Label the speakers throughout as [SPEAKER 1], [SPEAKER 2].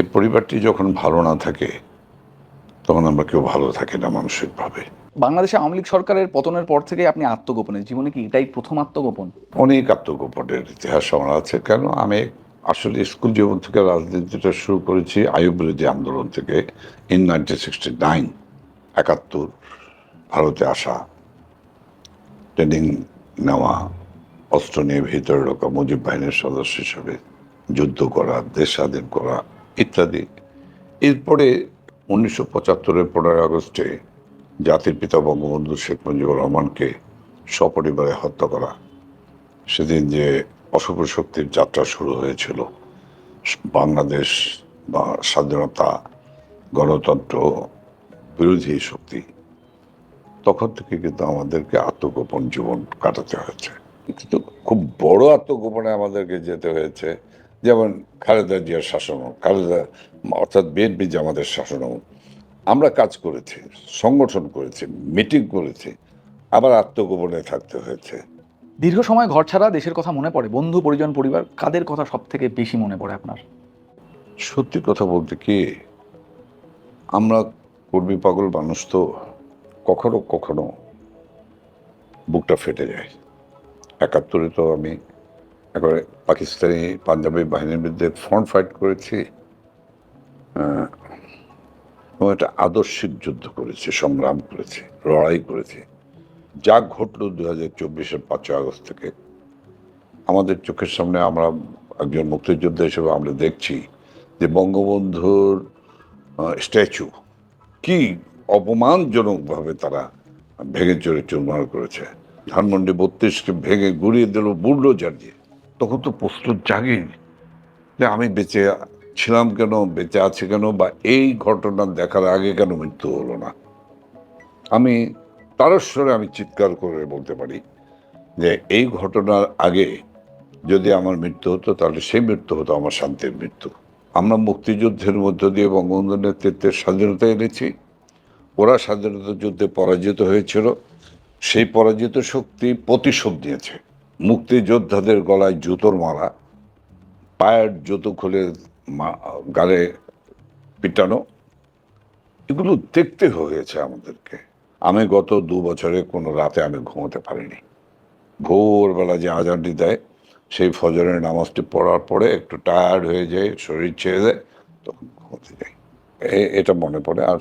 [SPEAKER 1] এই পরিবারটি যখন ভালো না থাকে তখন আমরা কেউ ভালো থাকি না মানসিকভাবে।
[SPEAKER 2] বাংলাদেশে আওয়ামী লীগ সরকারের পতনের পর থেকে আপনি আত্মগোপনে, জীবনে কি এটাই প্রথম আত্মগোপন?
[SPEAKER 1] অনেক আত্মগোপনের ইতিহাস আমার আছে, কেন আমি আসলে স্কুল জীবন থেকে রাজনীতিটা শুরু করেছি আইয়ুব বিরোধী আন্দোলন থেকে, ইন 1969, 71, ভারতে আসা, ট্রেনিং নেওয়া, অস্ত্র নিয়ে ভিতরে ঢোকা, মুজিব বাহিনীর সদস্য হিসেবে যুদ্ধ করা, দেশ স্বাধীন করা ইত্যাদি। এরপরে 1975-এর 15ই আগস্টে জাতির পিতা বঙ্গবন্ধু শেখ মুজিবুর রহমানকে সপরিবারে হত্যা করা, সেদিন যে অশুভ শক্তির যাত্রা শুরু হয়েছিল, বাংলাদেশ বা স্বাধীনতা গণতন্ত্র বিরোধী শক্তি, তখন থেকে কিন্তু আমাদেরকে আত্মগোপন জীবন কাটাতে হয়েছে। কিন্তু খুব বড় আত্মগোপনে আমাদেরকে যেতে হয়েছে, যেমন খালেদা জিয়ার শাসনও, অর্থাৎ বিএনপি জামাতের শাসনও আমরা কাজ করেছি, সংগঠন করেছি, মিটিং করেছি, আবার আত্মগোপনে থাকতে হয়েছে।
[SPEAKER 2] দীর্ঘ সময় ঘর ছাড়া দেশের কথা মনে পড়ে? বন্ধু, পরিজন, পরিবার, কাদের কথা সব থেকে বেশি মনে পড়ে আপনার?
[SPEAKER 1] সত্যি কথা বলতে কি, আমরা কর্মী পাগল মানুষ, তো কখনো কখনো বুকটা ফেটে যায়। 71-এ তো আমি একবারে পাকিস্তানি পাঞ্জাবি বাহিনীর বিরুদ্ধে ফ্রন্ট ফাইট করেছি, এবং একটা আদর্শিক যুদ্ধ করেছি, সংগ্রাম করেছি, লড়াই করেছি। যা ঘটল 2024-এর 5ই আগস্ট থেকে আমাদের চোখের সামনে, আমরা একজন মুক্তিযোদ্ধা হিসেবে আমরা দেখছি যে বঙ্গবন্ধুর স্ট্যাচু কি অপমানজনকভাবে তারা ভেঙে চুরে চুরমার করেছে। ধানমন্ডি 32-কে ভেঙে গুড়িয়ে দিল বুলডোজার দিয়ে। তখন তো প্রশ্ন জাগে যে আমি বেঁচে ছিলাম কেন, বেঁচে আছি কেন, বা এই ঘটনা দেখার আগে কেন মৃত্যু হলো না। আমি তারস্বরে আমি চিৎকার করে বলতে পারি যে এই ঘটনার আগে যদি আমার মৃত্যু হতো, তাহলে সেই মৃত্যু হতো আমার শান্তির মৃত্যু। আমরা মুক্তিযুদ্ধের মধ্য দিয়ে বঙ্গবন্ধুর নেতৃত্বের স্বাধীনতা এনেছি, ওরা স্বাধীনতা যুদ্ধে পরাজিত হয়েছিল, সেই পরাজিত শক্তি প্রতিশোধ নিয়েছে। মুক্তিযোদ্ধাদের গলায় জুতোর মারা, পায়ের জুতো খুলে গালে পিটানো, এগুলো দেখতে হয়েছে আমাদেরকে। আমি গত 2 বছরে কোনো রাতে আমি ঘুমোতে পারিনি। ভোরবেলা যে আজানটি দেয়, সেই ফজরের নামাজটি পড়ার পরে একটু টায়ার্ড হয়ে যায়, শরীর ছেড়ে দেয়, তখন ঘুমোতে যাই। এটা মনে পড়ে। আর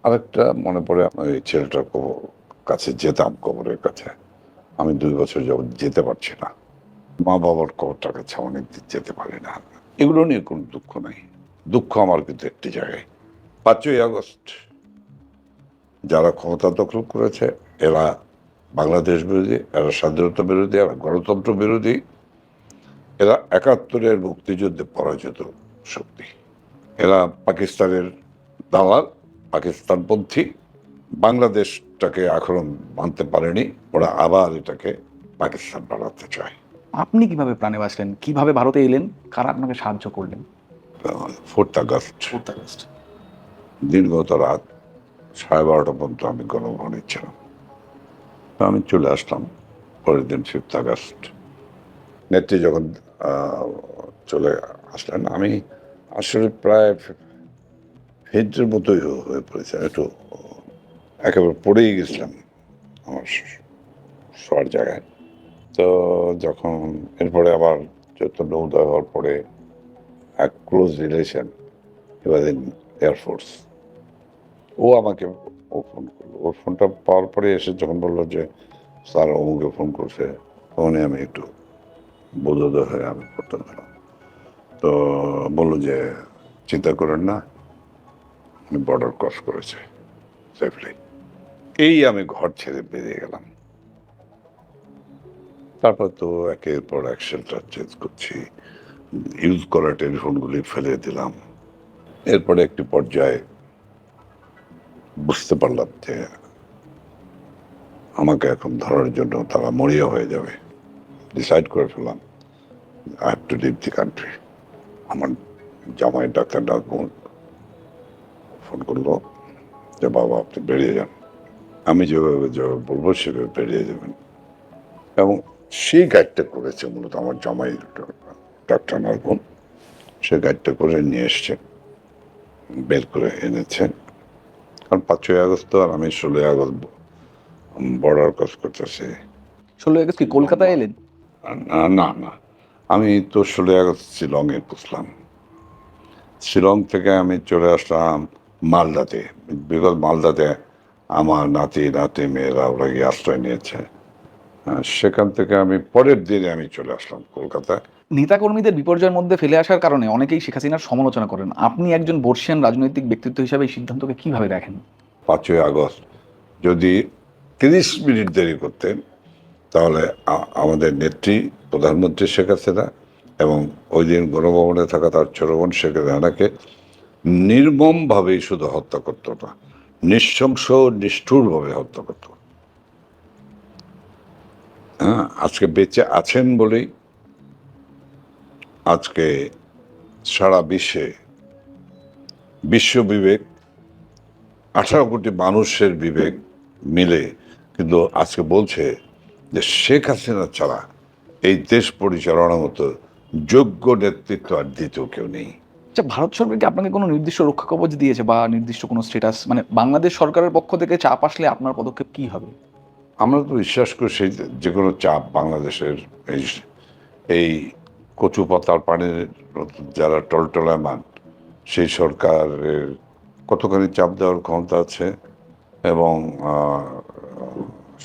[SPEAKER 1] আরেকটা মনে পড়ে, ওই ছেলেটার কাছে যেতাম, কবরের কাছে। আমি 2 বছর যাবৎ যেতে পারছি না। মা বাবার কবরটার কাছে অনেকদিন যেতে পারি না। এগুলো নিয়ে কোনো দুঃখ নাই। দুঃখ আমার কিন্তু একটি জায়গায়, 5ই আগস্ট যারা ক্ষমতা দখল করেছে, এরা বাংলাদেশ বিরোধী, এরা স্বাধীনতা বিরোধী, এরা গণতন্ত্র বিরোধী, এরা 71-এর মুক্তিযুদ্ধে পরাজিত শক্তি। এরা পাকিস্তানের দালাল, পাকিস্তানপন্থী। বাংলাদেশটাকে এখন মানতে পারেনি, ওরা আবার এটাকে পাকিস্তান বানাতে চায়।
[SPEAKER 2] আপনি কিভাবে প্রাণে বাঁচলেন? কিভাবে ভারতে এলেন? কারা আপনাকে সাহায্য করলেন?
[SPEAKER 1] 4th আগস্ট দিনগত রাত 12:30 পর্যন্ত আমি গণভবনে ছিলাম। তো আমি চলে আসলাম পরের দিন 5th আগস্ট। নেত্রী যখন চলে আসলেন, আমি আসলে প্রায় হেডের মতোই হয়ে পড়েছে, একটু একেবারে পড়েই গেছিলাম আমার শোয়ার জায়গায়। তো যখন এরপরে আবার চৈতন্য উদয় হওয়ার পরে এক ক্লোজ রিলেশন, এবার ইন এয়ারফোর্স, ও আমাকে ফোন করলো। ওর ফোনটা পাওয়ার পরে এসে যখন বললো যে স্যার অমুকে ফোন করছে, তখনই আমি একটু বোধোদয় হয়ে আমি করতে পেলাম। তো বললো যে চিন্তা করেন না, উনি বর্ডার ক্রস করেছে সেফলি। এই আমি ঘর ছেড়ে বেরিয়ে গেলাম। তারপর তো একের পর এক শেল্টার চেঞ্জ করছি, ইউজ করা টেলিফোনগুলি ফেলে দিলাম। এরপরে একটি পর্যায়ে বুঝতে পারলাম যে আমাকে এখন ধরার জন্য তারা মরিয়া হয়ে যাবে। ডিসাইড করে ফেললাম I have to leave the country. আমার জামাই ডাক্তার ডাকুন ফোন করলো যে বাবা আপনি বেরিয়ে যান। আমি যেভাবে যেভাবে বলবো সেভাবে বেরিয়ে যাবেন। এবং সেই গাইডটা করেছে মূলত আমার জামাই ডাক্তার নার্গুন, সে গাইডটা করে নিয়ে এসছে। বের করে এনেছে। কারণ 5ই আগস্ট তো আর আমি 16ই আগস্ট বর্ডার ক্রস করতেছি।
[SPEAKER 2] 16 আগস্ট কি কলকাতায় এলেন?
[SPEAKER 1] না না না, আমি তো 16ই আগস্ট শিলংয়ে পৌঁছলাম। শিলং থেকে আমি চলে আসলাম মালদাতে, বিকজ মালদাতে আমার নাতি মেয়েরা ওরা গিয়ে আশ্রয় নিয়েছে। সেখান থেকে আমি পরের দিনে আমি চলে আসলাম কলকাতায়।
[SPEAKER 2] নেতাকর্মীদের বিপর্যয়ের মধ্যে ফেলে আসার কারণে অনেকেই শেখ হাসিনার সমালোচনা করেন। আপনি একজন বর্ষিয়ান রাজনৈতিক ব্যক্তিত্ব হিসাবে এই সিদ্ধান্তকে কিভাবে দেখেন?
[SPEAKER 1] 5ই আগস্ট যদি 30 মিনিট দেরি করতেন, তাহলে আমাদের নেত্রী প্রধানমন্ত্রী শেখ হাসিনা এবং ওই দিন গণভবনে থাকা তার ছোট বোন শেখ হাসিনাকে নির্মমভাবেই শুধু হত্যা করতো না, নৃশংস নিষ্ঠুরভাবে হত্যা করতো। হ্যাঁ, আজকে বেঁচে আছেন বলেই আজকে সারা বিশ্ব বিবেক, 18 কোটি মানুষের বিবেক মিলে কিন্তু আজকে বলছে যে শেখ হাসিনা ছাড়া এই দেশ পরিচালনার মতো যোগ্য নেতৃত্ব আর দ্বিতীয় কেউ নেই।
[SPEAKER 2] আচ্ছা, ভারত সরকার কি আপনাকে কোনো নির্দিষ্ট রক্ষা কবচ দিয়েছে বা নির্দিষ্ট কোনো স্ট্যাটাস, মানে বাংলাদেশ সরকারের পক্ষ থেকে চাপ আসলে আপনার পদক্ষেপ কি হবে?
[SPEAKER 1] আমরা তো বিশ্বাস করি সেই যে কোনো চাপ বাংলাদেশের এই এই কচু পাতার পানির যারা টলটলায়মান সেই সরকারের কতখানি চাপ দেওয়ার ক্ষমতা আছে, এবং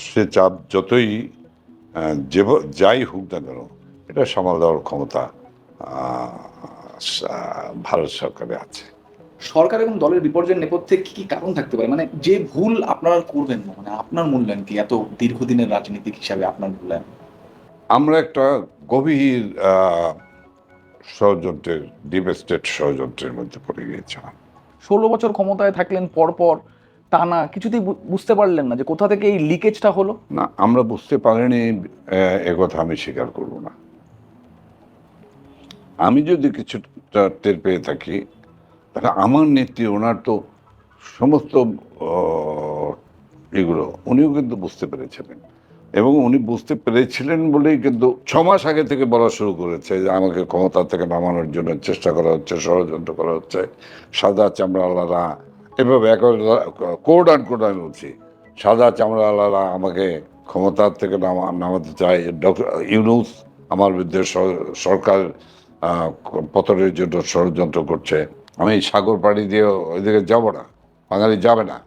[SPEAKER 1] সে চাপ যতই যাই হোক না কেন এটা সামাল দেওয়ার ক্ষমতা ভারত সরকারে আছে।
[SPEAKER 2] সরকার এবং দলের বিপর্যয়ের নেপথ্যে কি কি কারণ থাকতে পারে, মানে যে ভুল আপনারা করবেন না, মানে আপনার মূল্যায়ন কি এত দীর্ঘদিনের রাজনীতিক হিসাবে আপনার মূল্যায়ন?
[SPEAKER 1] আমরা একটা গভীর ষড়যন্ত্রের, ডিপ স্টেট ষড়যন্ত্রের মধ্যে পড়ে গিয়েছিলাম।
[SPEAKER 2] 16 বছর ক্ষমতায় থাকলেন, পরপর টানা কিছুতেই বুঝতে পারলেন না যে কোথা থেকে এই লিকেজটা হলো?
[SPEAKER 1] না, আমরা বুঝতে পারিনি, একথা আমি স্বীকার করব না। আমি যদি কিছুটা টের পেয়ে থাকি, তাহলে আমার নেত্রী, ওনার তো সমস্ত এগুলো উনিও কিন্তু বুঝতে পেরেছিলেন, এবং উনি বুঝতে পেরেছিলেন বলেই কিন্তু 6 মাস আগে থেকে বলা শুরু করেছে যে আমাকে ক্ষমতা থেকে নামানোর জন্য চেষ্টা করা হচ্ছে, ষড়যন্ত্র করা হচ্ছে, সাদা চামড়াওয়ালারা এভাবে কোড আন কোড আমি বলছি, সাদা চামড়াওয়ালারা আমাকে ক্ষমতা থেকে নামাতে চায়, ডক্টর ইউনূস আমার বিরুদ্ধে সরকার পতনের জন্য ষড়যন্ত্র করছে। আমি সাগর পাড়ি দিয়ে ওইদিকে যাব না, বাঙালি যাবে না।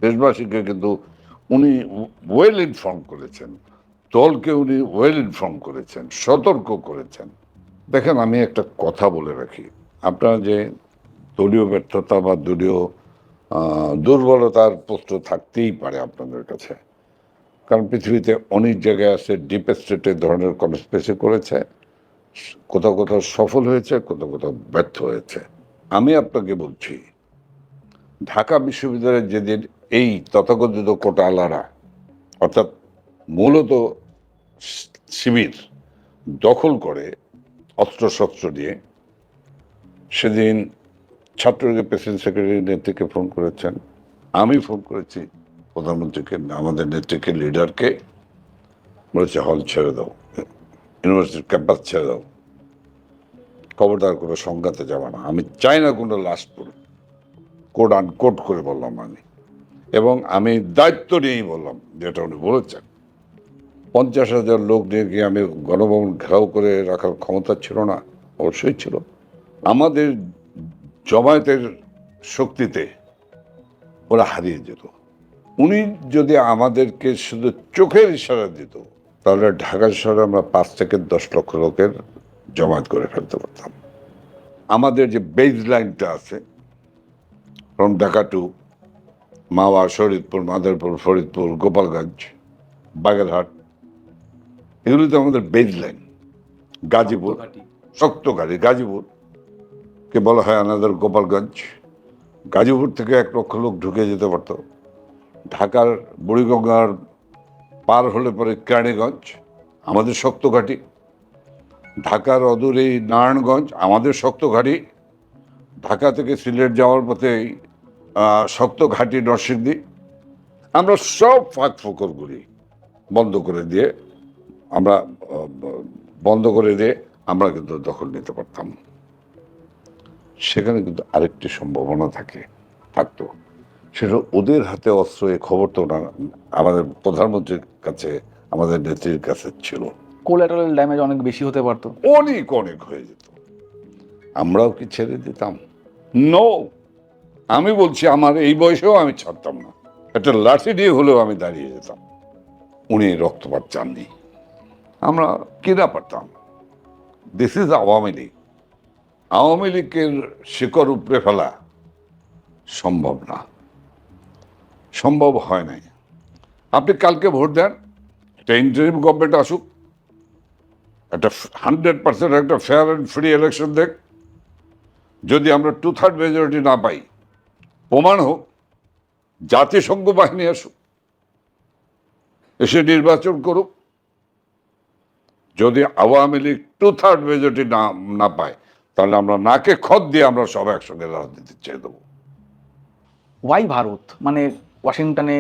[SPEAKER 1] দেশবাসীকে কিন্তু উনি ওয়েল ইনফর্ম করেছেন, দলকে উনি ওয়েল ইনফর্ম করেছেন, সতর্ক করেছেন। দেখেন, আমি একটা কথা বলে রাখি, আপনারা যে দলীয় ব্যর্থতা বা দলীয় দুর্বলতার প্রশ্ন থাকতেই পারে আপনাদের কাছে, কারণ পৃথিবীতে অনেক জায়গায় আছে ডিপ স্টেটের ধরনের কনস্পিরেসি করেছে, কোথাও কোথাও সফল হয়েছে, কোথাও কোথাও ব্যর্থ হয়েছে। আমি আপনাকে বলছি, ঢাকা বিশ্ববিদ্যালয়ের যেদিন এই তথাকথিত কোটালারা, অর্থাৎ মূলত শিবির দখল করে অস্ত্রশস্ত্র দিয়ে, সেদিন ছাত্রলীগের প্রেসিডেন্ট সেক্রেটারি নেত্রীকে ফোন করেছেন, আমি ফোন করেছি প্রধানমন্ত্রীকে, আমাদের নেত্রীকে, লিডারকে, বলেছে হল ছেড়ে দাও, ইউনিভার্সিটির ক্যাম্পাস ছেড়ে দাও, খবরদার কোনো সংঘাতে যাবে না, আমি চাই না কোনো লাস্ট পড়ুক, কোড আনকোড করে বললাম আমি, এবং আমি দায়িত্ব নিয়েই বললাম যেটা উনি বলেছেন। 50,000 লোক নিয়ে গিয়ে আমি গণভবন ঘেরাও করে রাখার ক্ষমতা ছিল না? অবশ্যই ছিল। আমাদের জমায়েতের শক্তিতে ওরা হারিয়ে যেত। উনি যদি আমাদেরকে শুধু চোখের ইশারা দিত, তাহলে ঢাকা শহরে আমরা 5 থেকে 10 লক্ষ লোকের জমায়েত করে ফেলতে পারতাম। আমাদের যে বেজ লাইনটা আছে, ফ্রম ঢাকা টু মাওয়া, শরীদপুর, মাদারপুর, ফরিদপুর, গোপালগঞ্জ, বাগেরহাট, এগুলো তো আমাদের বেজ লাইন। গাজীপুর, শক্ত ঘাটি, গাজীপুরকে বলা হয় আমাদের গোপালগঞ্জ। গাজীপুর থেকে 1 লক্ষ লোক ঢুকে যেতে পারত। ঢাকার বুড়িগঙ্গার পার হলে পরে কেরানীগঞ্জ আমাদের শক্ত ঘাটি, ঢাকার অদূরেই নারায়ণগঞ্জ আমাদের শক্ত ঘাটি, ঢাকা থেকে সিলেট যাওয়ার পথে শক্ত ঘাটি নরসিংদী। আমরা সব ফাঁক ফোকরগুলি বন্ধ করে দিয়ে আমরা কিন্তু দখল নিতে পারতাম। সেখানে কিন্তু আরেকটি সম্ভাবনা থাকতো, সেটা ওদের হাতে অস্ত্র, এই খবর তো আমাদের প্রধানমন্ত্রীর কাছে, আমাদের নেত্রীর কাছে ছিল।
[SPEAKER 2] কোলাটারাল ড্যামেজ অনেক বেশি হতে পারতো।
[SPEAKER 1] অনেক অনেক হয়ে যেত। আমরাও কি ছেড়ে দিতাম? নো। আমি বলছি, আমার এই বয়সেও আমি ছাড়তাম না। একটা লাঠি দিয়ে হলেও আমি দাঁড়িয়ে যেতাম। উনি রক্তপাত চাননি, আমরা কিনা পারতাম। This is Awami League. আওয়ামী লীগের শিকড় উপড়ে ফেলা সম্ভব না, সম্ভব হয় নাই। আপনি কালকে ভোট দেন, একটা ইন্টারিম গভর্নমেন্ট আসুক, একটা 100% একটা ফেয়ার অ্যান্ড ফ্রি ইলেকশন দেখ। যদি আমরা 2/3 মেজরিটি না পাই, প্রমাণ হোক, জাতিসংঘ বাহিনী আসুক, এসে নির্বাচন করুক। যদি আওয়ামী লীগ 2/3 মেজরিটি না পায়, তাহলে আমরা নাকে খত দিয়ে আমরা সব একসঙ্গে রাজনীতি চেয়ে দেবো।
[SPEAKER 2] ওয়াই ভারত? মানে ওয়াশিংটনে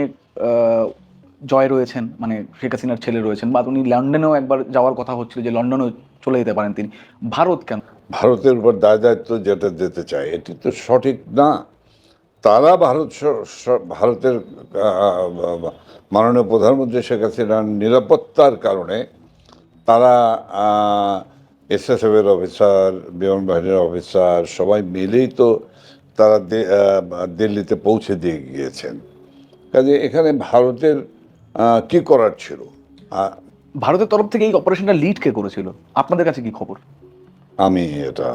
[SPEAKER 2] জয় রয়েছেন, মানে শেখ হাসিনার ছেলে রয়েছেন, বা উনি লন্ডনেও একবার যাওয়ার কথা হচ্ছিল যে লন্ডনেও চলে যেতে পারেন তিনি। ভারত কেন?
[SPEAKER 1] ভারতের উপর দায়িত্ব যেটা দিতে চায়, এটি তো সঠিক না। তারা ভারতের মাননীয় প্রধানমন্ত্রী শেখ হাসিনার নিরাপত্তার কারণে তারা এসএসএফ এর অফিসার, বিমান বাহিনীর অফিসার সবাই মিলেই তো তারা দিল্লিতে পৌঁছে দিয়ে গিয়েছেন। কাজে এখানে ভারতের কি করার ছিল?
[SPEAKER 2] ভারতের তরফ থেকে এই অপারেশনটা লিড কে করেছিল? আপনাদের কাছে কি খবর?
[SPEAKER 1] আমি এটা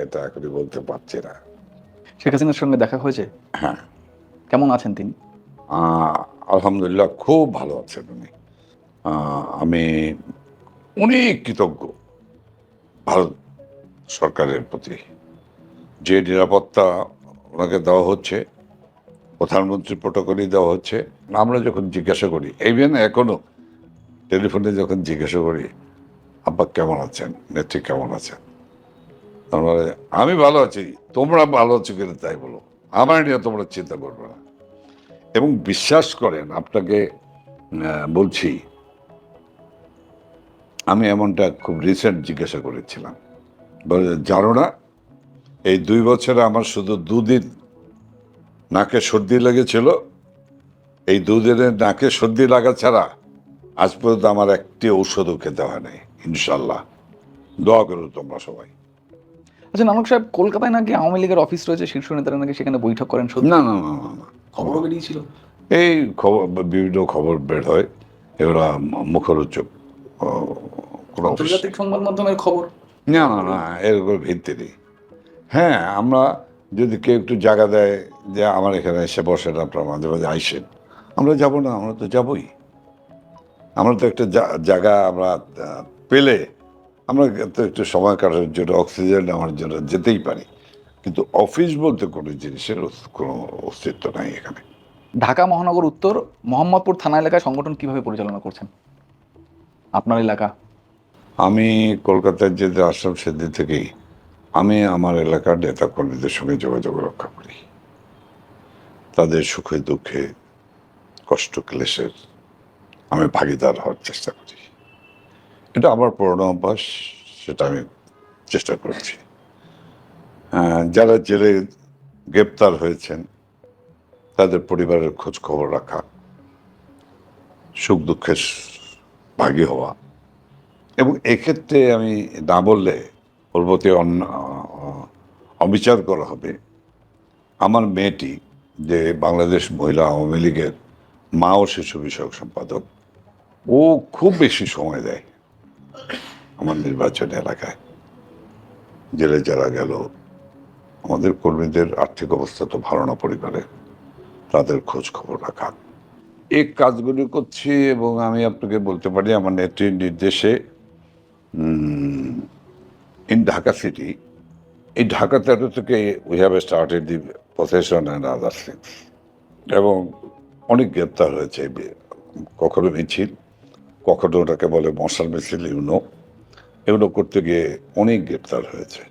[SPEAKER 1] এটা এখনই বলতে পারছি না।
[SPEAKER 2] শেখ হাসিনার সঙ্গে দেখা হয়েছে?
[SPEAKER 1] হ্যাঁ।
[SPEAKER 2] কেমন আছেন তিনি?
[SPEAKER 1] আলহামদুলিল্লাহ, খুব ভালো আছেন উনি। আমি অনেক কৃতজ্ঞ ভারত সরকারের প্রতি, যে নিরাপত্তা ওনাকে দেওয়া হচ্ছে, প্রধানমন্ত্রীর প্রোটোকলই দেওয়া হচ্ছে। আমরা যখন জিজ্ঞাসা করি, ইভেন এখনো টেলিফোনে যখন জিজ্ঞাসা করি, আব্বা কেমন আছেন, নেত্রী কেমন আছেন, আমরা আমি ভালো আছি, তোমরা ভালো আছো কিনা তাই বলো, আমার নিয়ে তোমরা চিন্তা করবে না। এবং বিশ্বাস করেন, আপনাকে বলছি, আমি এমনটা খুব রিসেন্ট জিজ্ঞাসা করেছিলাম, বলে জানো না, এই 2 বছরে আমার শুধু 2 দিন নাকে সর্দি লেগেছিল। এই 2 দিনের নাকে সর্দি লাগা ছাড়া আজ পর্যন্ত আমার একটি ঔষধও খেতে হয় নাই। ইনশাল্লাহ, দোয়া করো তোমরা সবাই।
[SPEAKER 2] আচ্ছা নানক সাহেব, কলকাতায় নাকি আওয়ামী লীগের অফিস রয়েছে, শীর্ষ নেতারা নাকি সেখানে বৈঠক করেন, সত্যি?
[SPEAKER 1] না না না না না,
[SPEAKER 2] খবরও বেরিয়েছিল।
[SPEAKER 1] এই খবর, বিভিন্ন খবর বের হয়, এগুলা মুখরোচক কোনো অফিস।
[SPEAKER 2] আন্তর্জাতিক সংবাদ মাধ্যমের খবর।
[SPEAKER 1] না না না, এর উপর ভিত্তি নেই। হ্যাঁ, আমরা যদি কেউ একটু জায়গা দেয় যে আমার এখানে এসে বসেন, আপনারা মাঝে মাঝে আইসেন, আমরা যাব না? আমরা তো যাবই। আমরা তো একটা জায়গা আমরা পেলে আমরা তো একটু সময় কাটানোর জন্য, অক্সিজেন নেওয়ার জন্য যেতেই পারি। কিন্তু অফিস বলতে কোনো জিনিসের কোনো অস্তিত্ব নাই এখানে।
[SPEAKER 2] ঢাকা মহানগর উত্তর মোহাম্মদপুর থানা এলাকায় সংগঠন কিভাবে পরিচালনা করছেন, আপনার এলাকা?
[SPEAKER 1] আমি কলকাতায় যেতে আসলাম সেদিন থেকেই আমি আমার এলাকার নেতা কর্মীদের সঙ্গে যোগাযোগ রক্ষা করি। তাদের সুখে দুঃখে, কষ্ট ক্লেশের আমি ভাগিদার হওয়ার চেষ্টা করি। এটা আমার পুরনো অভ্যাস, সেটা আমি চেষ্টা করছি। যারা জেলে গ্রেপ্তার হয়েছেন তাদের পরিবারের খোঁজ খবর রাখা, সুখ দুঃখের ভাগী হওয়া, এবং এক্ষেত্রে আমি না বললে ওর প্রতি অবিচার করা হবে। আমার মেয়েটি, যে বাংলাদেশ মহিলা আওয়ামী লীগের মা ও শিশু বিষয়ক সম্পাদক, ও খুব বেশি সময় দেয় আমার নির্বাচনী এলাকায়। জেলে যারা গেল, আমাদের কর্মীদের আর্থিক অবস্থা তো ভালো না পরিবারে, তাদের খোঁজ খবর রাখা, এই কাজগুলি করছি। এবং আমি আপনাকে বলতে পারি, আমার নেত্রীর নির্দেশে ইন ঢাকা সিটি, এই ঢাকা 13 থেকে we have started the procession and other things. এবং অনেক গ্রেপ্তার হয়েছে, কখনো মিছিল, কখনো ওটাকে বলে মশাল মিছিল, এগুলো করতে গিয়ে অনেক গ্রেপ্তার হয়েছে।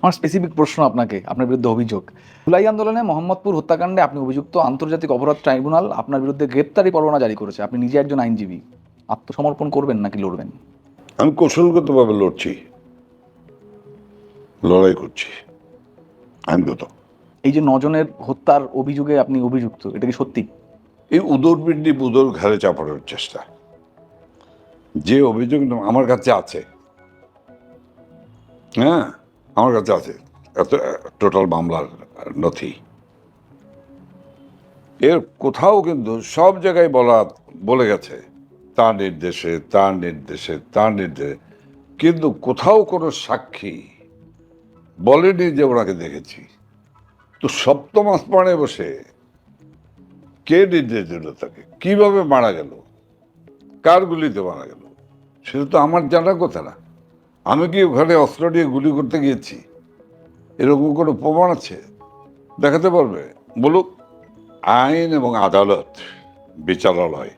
[SPEAKER 2] আমার স্পেসিফিক প্রশ্ন আপনাকে, আপনার বিরুদ্ধে অভিযোগ, জুলাই আন্দোলনে মোহাম্মদপুর হত্যাকাণ্ডে আপনি অভিযুক্ত, আন্তর্জাতিক অপরাধ ট্রাইব্যুনাল আপনার বিরুদ্ধে গ্রেপ্তারি পরোয়ানা জারি করেছে, আপনি নিজে একজন আইনজীবী, আত্মসমর্পণ করবেন নাকি লড়বেন?
[SPEAKER 1] আমি কৌশলগতভাবে লড়ছি। লড়াই করছি আইনগত।
[SPEAKER 2] এই যে 9 জনের হত্যার অভিযোগে আপনি অভিযুক্ত, এটা কি সত্যি?
[SPEAKER 1] এই উদরপিণ্ডি বুদর ঘাড়ে চাপানোর চেষ্টা, যে অভিযোগ আমার কাছে আছে, হ্যাঁ আমার কাছে আছে এত টোটাল মামলার নথি, এর কোথাও কিন্তু সব জায়গায় বলে গেছে তার নির্দেশে তার নির্দেশে তার নির্দেশে, কিন্তু কোথাও কোনো সাক্ষী বলেনি যে ওনাকে দেখেছি। তো সপ্তম আসমানে বসে কে নির্দেশ দিল তাকে, কিভাবে মারা গেল, কার গুলিতে মারা গেল, সেটা তো আমার জানার কথা না। আমি কি ওখানে অস্ত্র নিয়ে গুলি করতে গিয়েছি? এরকম কোনো প্রমাণ আছে? দেখাতে পারবে? বলুক। আইন এবং আদালত, বিচারালয়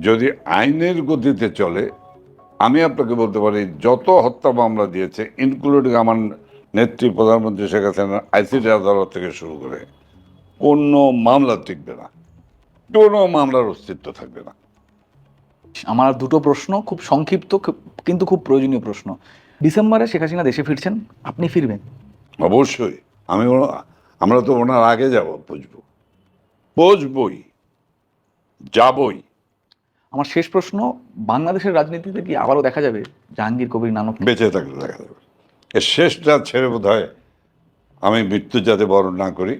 [SPEAKER 1] যদি আইনের গতিতে চলে, আমি আপনাকে বলতে পারি যত হত্যা মামলা দিয়েছে, ইনক্লুডিং আমার নেত্রী প্রধানমন্ত্রী শেখ হাসিনার আইসিটি আদালত থেকে শুরু করে, কোনো মামলা টিকবে না, কোনো মামলার অস্তিত্ব থাকবে না।
[SPEAKER 2] আমার দুটো প্রশ্ন, খুব সংক্ষিপ্ত কিন্তু খুব প্রয়োজনীয় প্রশ্ন। ডিসেম্বরে শেখ হাসিনা দেশে ফিরছেন, আপনি ফিরবেন?
[SPEAKER 1] অবশ্যই। আমরা তো ওনার আগে যাব, বুঝবই, যাবই।
[SPEAKER 2] আমার শেষ প্রশ্ন, বাংলাদেশের রাজনীতিতে কি আবারও দেখা যাবে জাহাঙ্গীর কবির নানক?
[SPEAKER 1] বেঁচে থাকলে দেখা যাবে। এর শেষটা ছেড়ে বোধ হয় আমি মৃত্যু যাতে বরণ না করি